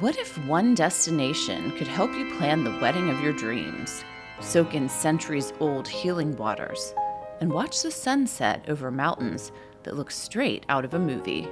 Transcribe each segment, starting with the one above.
What if one destination could help you plan the wedding of your dreams, soak in centuries-old healing waters, and watch the sunset over mountains that look straight out of a movie?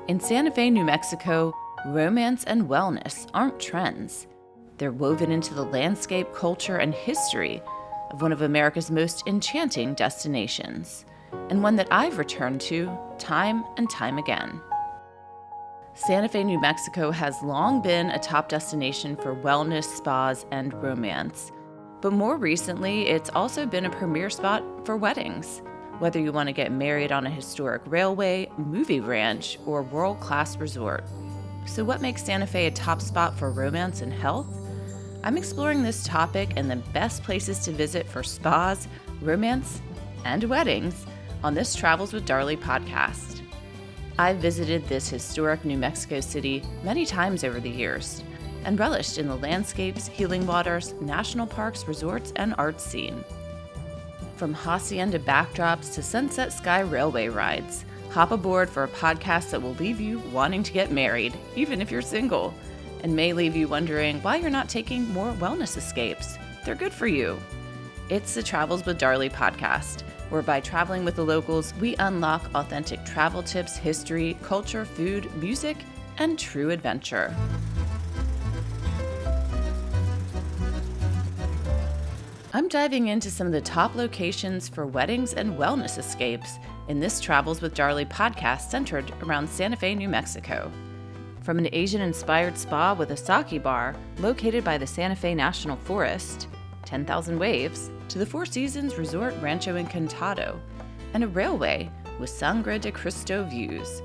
In Santa Fe, New Mexico, romance and wellness aren't trends. They're woven into the landscape, culture, and history of one of America's most enchanting destinations, and one that I've returned to time and time again. Santa Fe, New Mexico has long been a top destination for wellness, spas, and romance. But more recently, it's also been a premier spot for weddings. Whether you want to get married on a historic railway, movie ranch, or world-class resort. So what makes Santa Fe a top spot for romance and health? I'm exploring this topic and the best places to visit for spas, romance, and weddings on this Travels with Darley podcast. I've visited this historic New Mexico city many times over the years and relished in the landscapes, healing waters, national parks, resorts, and art scene. From hacienda backdrops to sunset sky railway rides, hop aboard for a podcast that will leave you wanting to get married, even if you're single, and may leave you wondering why you're not taking more wellness escapes. They're good for you. It's the Travels with Darley podcast, where by traveling with the locals, we unlock authentic travel tips, history, culture, food, music, and true adventure. I'm diving into some of the top locations for weddings and wellness escapes in this Travels with Darley podcast centered around Santa Fe, New Mexico. From an Asian-inspired spa with a sake bar located by the Santa Fe National Forest, 10,000 Waves, to the Four Seasons Resort Rancho Encantado, and a railway with Sangre de Cristo views.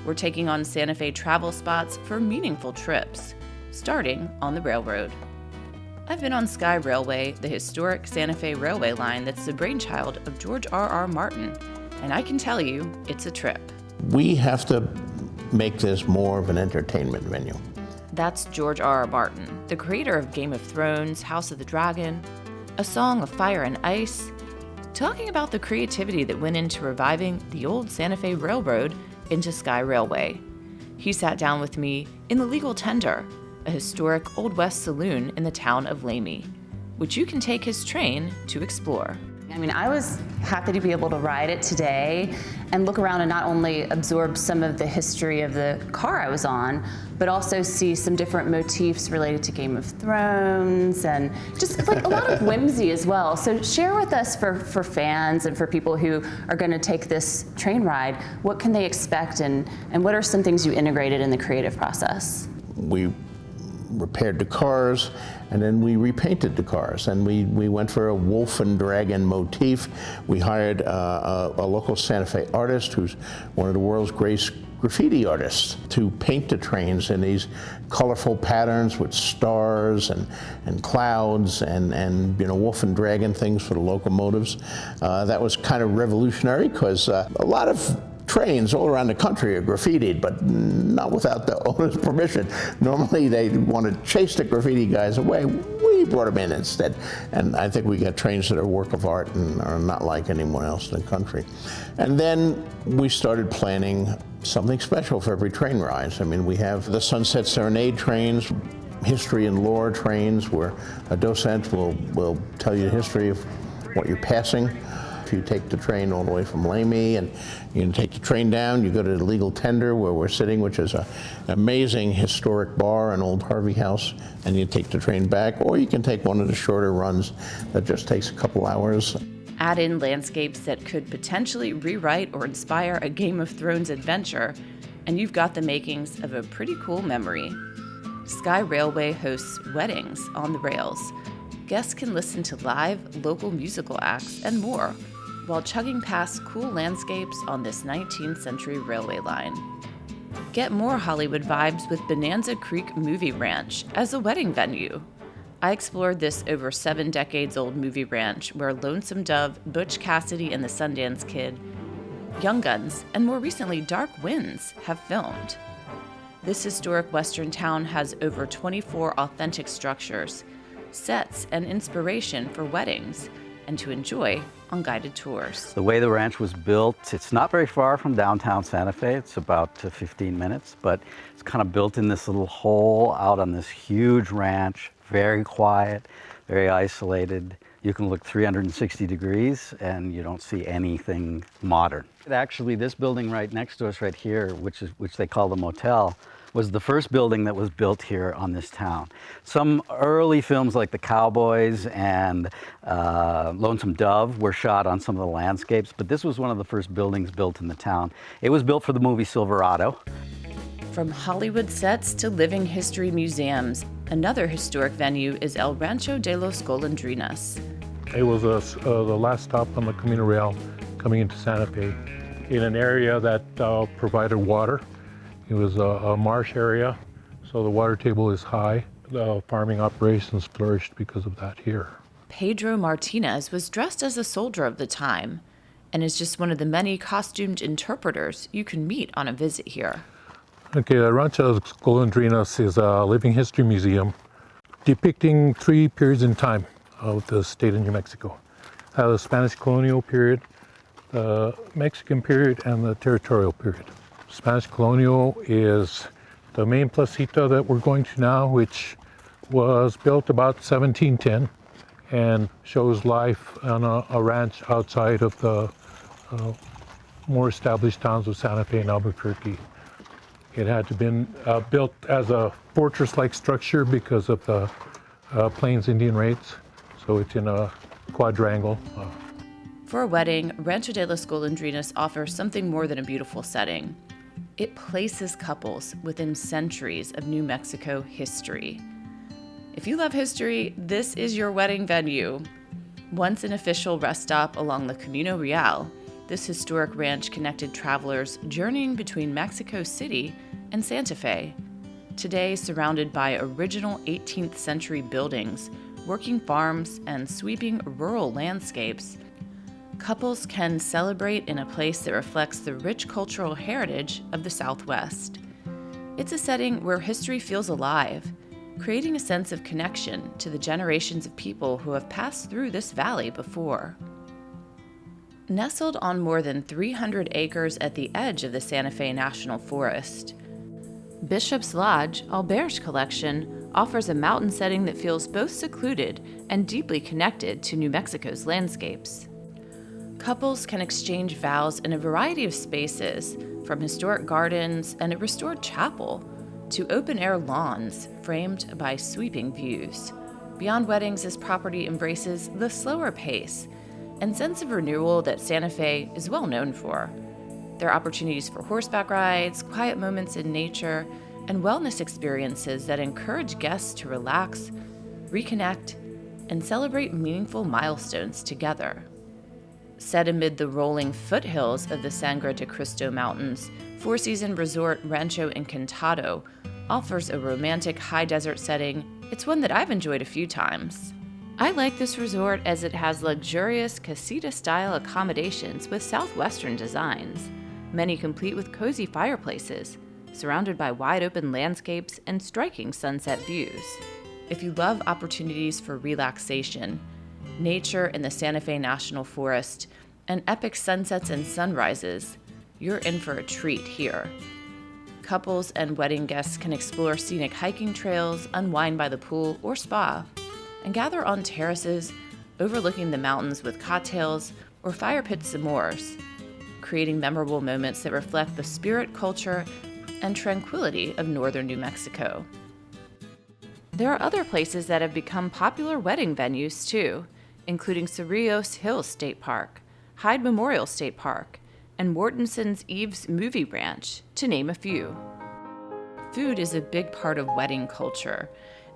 We're taking on Santa Fe travel spots for meaningful trips, starting on the railroad. I've been on Sky Railway, the historic Santa Fe railway line that's the brainchild of George R.R. Martin, and I can tell you, it's a trip. We have to make this more of an entertainment venue. That's George R.R. Martin, the creator of Game of Thrones, House of the Dragon, A Song of Fire and Ice, talking about the creativity that went into reviving the old Santa Fe Railroad into Sky Railway. He sat down with me in the Legal Tender, a historic Old West saloon in the town of Lamy, which you can take his train to explore. I was happy to be able to ride it today and look around and not only absorb some of the history of the car I was on, but also see some different motifs related to Game of Thrones and just like a lot of whimsy as well. So share with us for fans and for people who are going to take this train ride, what can they expect and what are some things you integrated in the creative process? We repaired the cars, and then we repainted the cars, and we went for a wolf and dragon motif. We hired a local Santa Fe artist who's one of the world's greatest graffiti artists to paint the trains in these colorful patterns with stars and clouds and wolf and dragon things for the locomotives. That was kind of revolutionary because a lot of trains all around the country are graffitied, but not without the owner's permission. Normally they want to chase the graffiti guys away. We brought them in instead. And I think we got trains that are a work of art and are not like anyone else in the country. And then we started planning something special for every train ride. We have the Sunset Serenade trains, history and lore trains, where a docent will tell you the history of what you're passing. You take the train all the way from Lamy, and you can take the train down, you go to the Legal Tender where we're sitting, which is an amazing historic bar, an old Harvey house, and you take the train back, or you can take one of the shorter runs that just takes a couple hours. Add in landscapes that could potentially rewrite or inspire a Game of Thrones adventure, and you've got the makings of a pretty cool memory. Sky Railway hosts weddings on the rails. Guests can listen to live local musical acts and more, while chugging past cool landscapes on this 19th century railway line. Get more Hollywood vibes with Bonanza Creek Movie Ranch as a wedding venue. I explored this over 7 decades old movie ranch where Lonesome Dove, Butch Cassidy and the Sundance Kid, Young Guns, and more recently Dark Winds have filmed. This historic western town has over 24 authentic structures, sets, and inspiration for weddings, and to enjoy on guided tours. The way the ranch was built, it's not very far from downtown Santa Fe. It's about 15 minutes, but it's kind of built in this little hole out on this huge ranch, very quiet, very isolated. You can look 360 degrees and you don't see anything modern. Actually, this building right next to us right here, which they call the motel, was the first building that was built here on this town. Some early films like The Cowboys and Lonesome Dove were shot on some of the landscapes, but this was one of the first buildings built in the town. It was built for the movie Silverado. From Hollywood sets to living history museums, another historic venue is El Rancho de los Golondrinas. It was the last stop on the Camino Real coming into Santa Fe in an area that provided water. It was a marsh area, so the water table is high. The farming operations flourished because of that here. Pedro Martinez was dressed as a soldier of the time and is just one of the many costumed interpreters you can meet on a visit here. Okay, Rancho Golondrinas is a living history museum depicting 3 periods in time of the state of New Mexico. The Spanish colonial period, the Mexican period, and the territorial period. Spanish colonial is the main placita that we're going to now, which was built about 1710 and shows life on a ranch outside of the more established towns of Santa Fe and Albuquerque. It had to been built as a fortress-like structure because of the Plains Indian raids, so it's in a quadrangle. For a wedding, Rancho de los Golondrinas offers something more than a beautiful setting. It places couples within centuries of New Mexico history. If you love history, this is your wedding venue. Once an official rest stop along the Camino Real, this historic ranch connected travelers journeying between Mexico City and Santa Fe. Today, surrounded by original 18th century buildings, working farms, and sweeping rural landscapes, couples can celebrate in a place that reflects the rich cultural heritage of the Southwest. It's a setting where history feels alive, creating a sense of connection to the generations of people who have passed through this valley before. Nestled on more than 300 acres at the edge of the Santa Fe National Forest, Bishop's Lodge Auberge Collection offers a mountain setting that feels both secluded and deeply connected to New Mexico's landscapes. Couples can exchange vows in a variety of spaces, from historic gardens and a restored chapel to open-air lawns framed by sweeping views. Beyond Weddings, this property embraces the slower pace and sense of renewal that Santa Fe is well known for. There are opportunities for horseback rides, quiet moments in nature, and wellness experiences that encourage guests to relax, reconnect, and celebrate meaningful milestones together. Set amid the rolling foothills of the Sangre de Cristo Mountains, four-season resort Rancho Encantado offers a romantic high desert setting. It's one that I've enjoyed a few times. I like this resort as it has luxurious casita-style accommodations with southwestern designs, many complete with cozy fireplaces, surrounded by wide-open landscapes and striking sunset views. If you love opportunities for relaxation, nature in the Santa Fe National Forest, and epic sunsets and sunrises, you're in for a treat here. Couples and wedding guests can explore scenic hiking trails, unwind by the pool or spa, and gather on terraces overlooking the mountains with cocktails or fire pit s'mores, creating memorable moments that reflect the spirit, culture, and tranquility of northern New Mexico. There are other places that have become popular wedding venues too, including Cerrillos Hills State Park, Hyde Memorial State Park, and Mortenson's Eves Movie Ranch, to name a few. Food is a big part of wedding culture,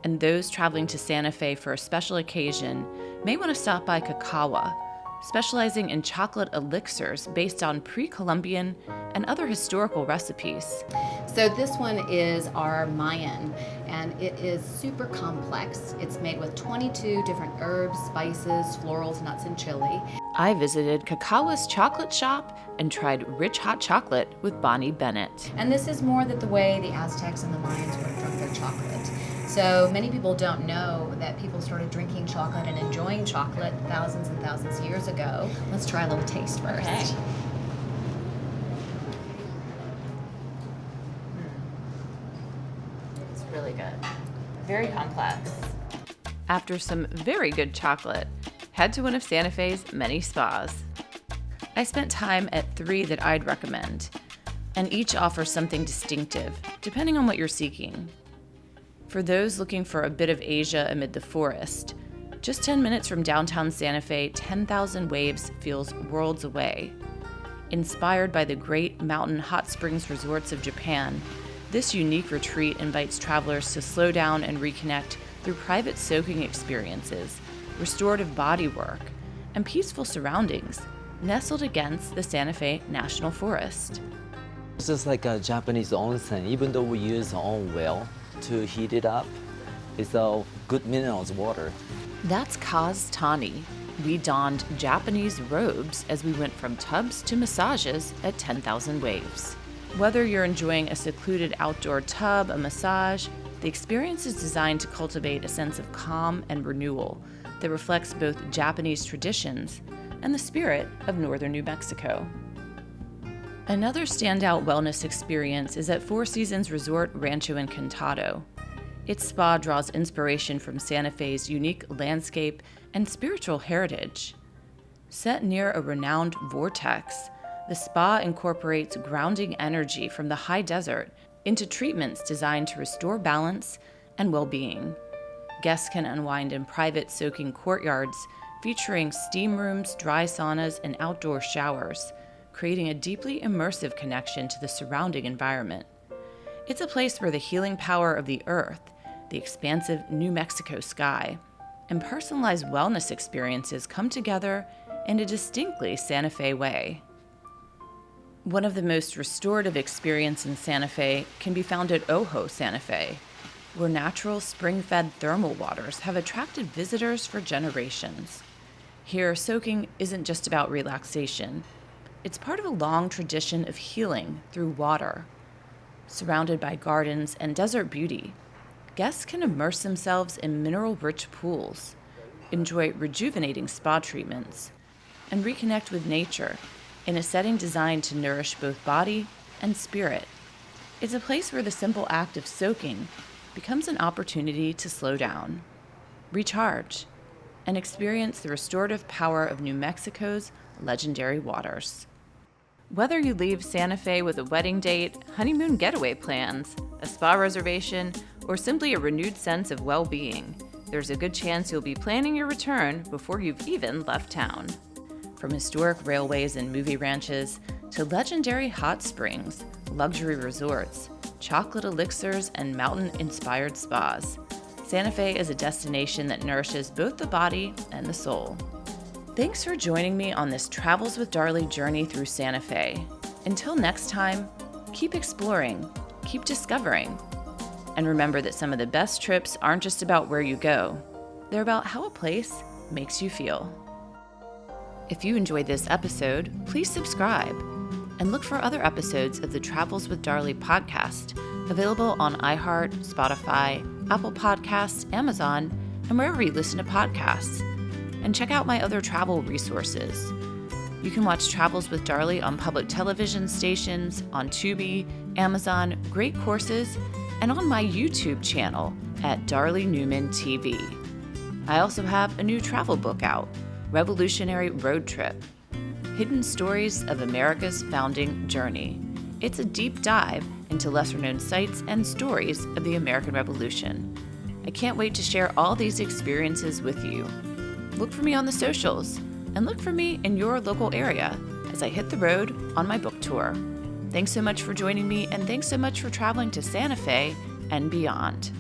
and those traveling to Santa Fe for a special occasion may want to stop by Cacawa, specializing in chocolate elixirs based on pre-Columbian and other historical recipes. So this one is our Mayan, and it is super complex. It's made with 22 different herbs, spices, florals, nuts, and chili. I visited Cacawa's chocolate shop and tried rich hot chocolate with Bonnie Bennett. And this is more that the way the Aztecs and the Mayans would have drunk their chocolate. So many people don't know that people started drinking chocolate and enjoying chocolate thousands and thousands of years ago. Let's try a little taste first. Okay. It's really good. Very complex. After some very good chocolate, head to one of Santa Fe's many spas. I spent time at 3 that I'd recommend, and each offers something distinctive, depending on what you're seeking. For those looking for a bit of Asia amid the forest, just 10 minutes from downtown Santa Fe, 10,000 Waves feels worlds away. Inspired by the great mountain hot springs resorts of Japan, this unique retreat invites travelers to slow down and reconnect through private soaking experiences, restorative body work, and peaceful surroundings, nestled against the Santa Fe National Forest. It's just like a Japanese onsen, even though we use our own well to heat it up. It's a good minerals water. That's Kaz Tani. We donned Japanese robes as we went from tubs to massages at 10,000 Waves. Whether you're enjoying a secluded outdoor tub, a massage, the experience is designed to cultivate a sense of calm and renewal that reflects both Japanese traditions and the spirit of northern New Mexico. Another standout wellness experience is at Four Seasons Resort Rancho Encantado. Its spa draws inspiration from Santa Fe's unique landscape and spiritual heritage. Set near a renowned vortex, the spa incorporates grounding energy from the high desert into treatments designed to restore balance and well-being. Guests can unwind in private soaking courtyards featuring steam rooms, dry saunas, and outdoor showers, creating a deeply immersive connection to the surrounding environment. It's a place where the healing power of the earth, the expansive New Mexico sky, and personalized wellness experiences come together in a distinctly Santa Fe way. One of the most restorative experiences in Santa Fe can be found at Ojo, Santa Fe, where natural spring-fed thermal waters have attracted visitors for generations. Here, soaking isn't just about relaxation. It's part of a long tradition of healing through water. Surrounded by gardens and desert beauty, guests can immerse themselves in mineral-rich pools, enjoy rejuvenating spa treatments, and reconnect with nature in a setting designed to nourish both body and spirit. It's a place where the simple act of soaking becomes an opportunity to slow down, recharge, and experience the restorative power of New Mexico's legendary waters. Whether you leave Santa Fe with a wedding date, honeymoon getaway plans, a spa reservation, or simply a renewed sense of well-being, there's a good chance you'll be planning your return before you've even left town. From historic railways and movie ranches to legendary hot springs, luxury resorts, chocolate elixirs, and mountain-inspired spas, Santa Fe is a destination that nourishes both the body and the soul. Thanks for joining me on this Travels with Darley journey through Santa Fe. Until next time, keep exploring, keep discovering, and remember that some of the best trips aren't just about where you go, they're about how a place makes you feel. If you enjoyed this episode, please subscribe and look for other episodes of the Travels with Darley podcast, available on iHeart, Spotify, Apple Podcasts, Amazon, and wherever you listen to podcasts. And check out my other travel resources. You can watch Travels with Darley on public television stations, on Tubi, Amazon, Great Courses, and on my YouTube channel at Darley Newman TV. I also have a new travel book out, Revolutionary Road Trip, Hidden Stories of America's Founding Journey. It's a deep dive into lesser-known sites and stories of the American Revolution. I can't wait to share all these experiences with you. Look for me on the socials, and look for me in your local area as I hit the road on my book tour. Thanks so much for joining me, and thanks so much for traveling to Santa Fe and beyond.